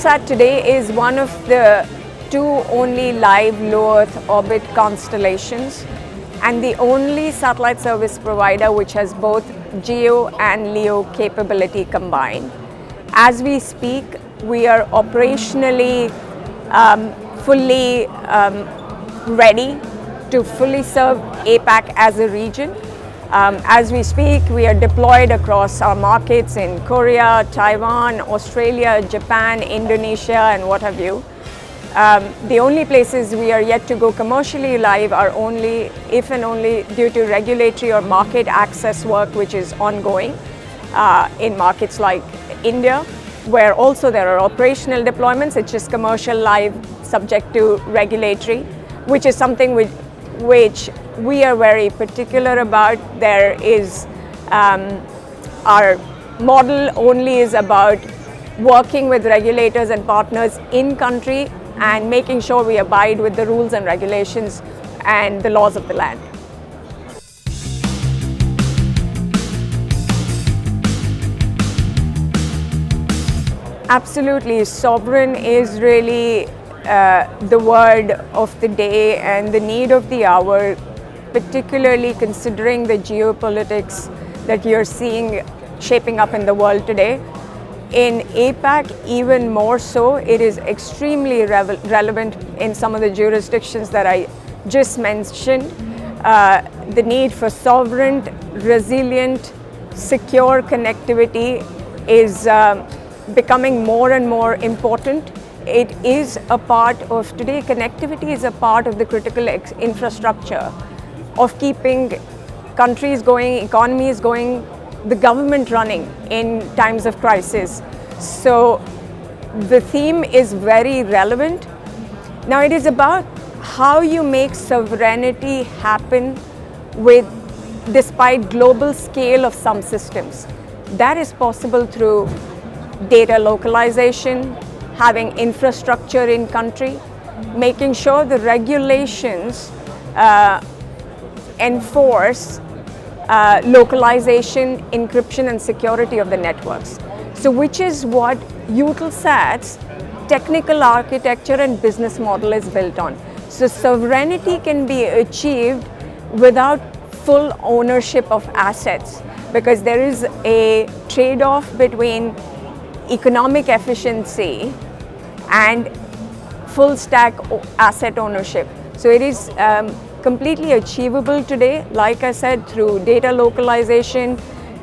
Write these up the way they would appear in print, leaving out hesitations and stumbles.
Eutelsat today is one of the two only live low Earth orbit constellations and the only satellite service provider which has both GEO and LEO capability combined. As we speak, we are operationally fully ready to fully serve APAC as a region. As we speak, we are deployed across our markets in Korea, Taiwan, Australia, Japan, Indonesia, and what have you. The only places we are yet to go commercially live are only if and only due to regulatory or market access work which is ongoing in markets like India, where also there are operational deployments. It's just commercial live subject to regulatory, which is something which we are very particular about. There is our model only is about working with regulators and partners in country and making sure we abide with the rules and regulations and the laws of the land. Absolutely, sovereign is really the word of the day and the need of the hour, particularly considering the geopolitics that you're seeing shaping up in the world today. In APAC, even more so, it is extremely relevant in some of the jurisdictions that I just mentioned. The need for sovereign, resilient, secure connectivity is becoming more and more important. It is a part of today, connectivity is a part of the critical infrastructure of keeping countries going, economies going, the government running in times of crisis. So the theme is very relevant. Now it is about how you make sovereignty happen despite global scale of some systems. That is possible through data localization, having infrastructure in country, making sure the regulations enforce localization, encryption and security of the networks. So which is what Eutelsat's technical architecture and business model is built on. So sovereignty can be achieved without full ownership of assets, because there is a trade-off between economic efficiency and full stack asset ownership. So it is completely achievable today, like I said, through data localization,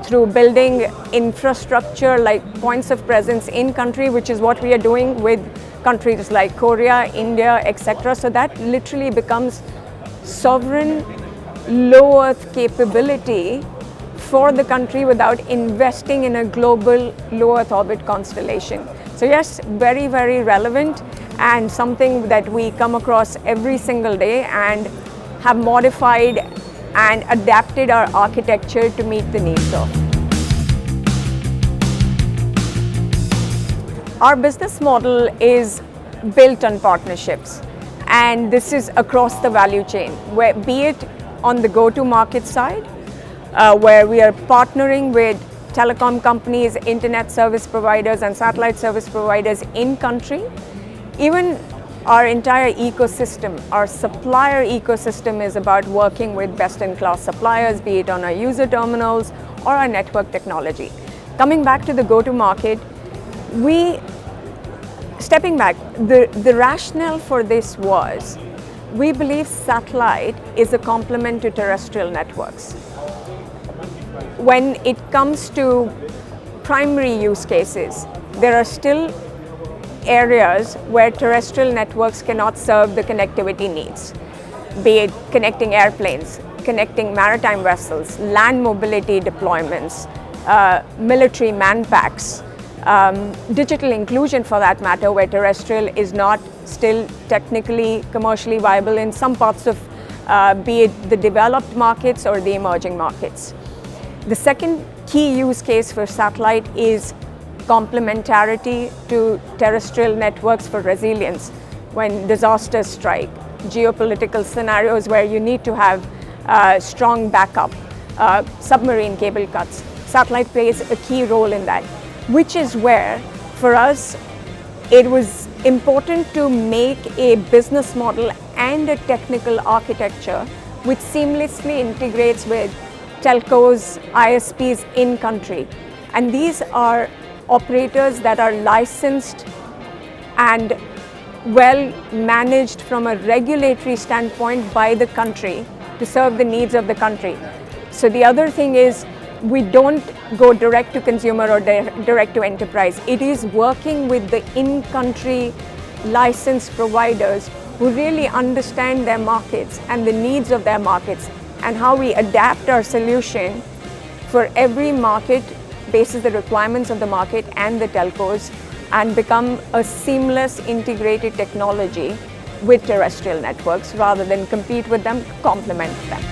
through building infrastructure like points of presence in country, which is what we are doing with countries like Korea, India, etc. So that literally becomes sovereign low Earth capability for the country without investing in a global low Earth orbit constellation. So yes, very, very relevant and something that we come across every single day and have modified and adapted our architecture to meet the needs of. Our business model is built on partnerships, and this is across the value chain, where be it on the go-to-market side, where we are partnering with telecom companies, internet service providers and satellite service providers in country. Even our entire ecosystem, our supplier ecosystem is about working with best-in-class suppliers, be it on our user terminals or our network technology. Coming back to the go-to-market, stepping back, the rationale for this was, we believe satellite is a complement to terrestrial networks. When it comes to primary use cases, there are still areas where terrestrial networks cannot serve the connectivity needs, be it connecting airplanes, connecting maritime vessels, land mobility deployments, military manpacks, digital inclusion for that matter, where terrestrial is not still technically commercially viable in some parts of be it the developed markets or the emerging markets. The second key use case for satellite is complementarity to terrestrial networks for resilience when disasters strike, geopolitical scenarios where you need to have strong backup, submarine cable cuts. Satellite plays a key role in that, which is where, for us, it was important to make a business model and a technical architecture which seamlessly integrates with telcos, ISPs in country. And these are operators that are licensed and well managed from a regulatory standpoint by the country to serve the needs of the country. So the other thing is, we don't go direct to consumer or direct to enterprise. It is working with the in-country licensed providers who really understand their markets and the needs of their markets, and how we adapt our solution for every market based on the requirements of the market and the telcos, and become a seamless integrated technology with terrestrial networks rather than compete with them, complement them.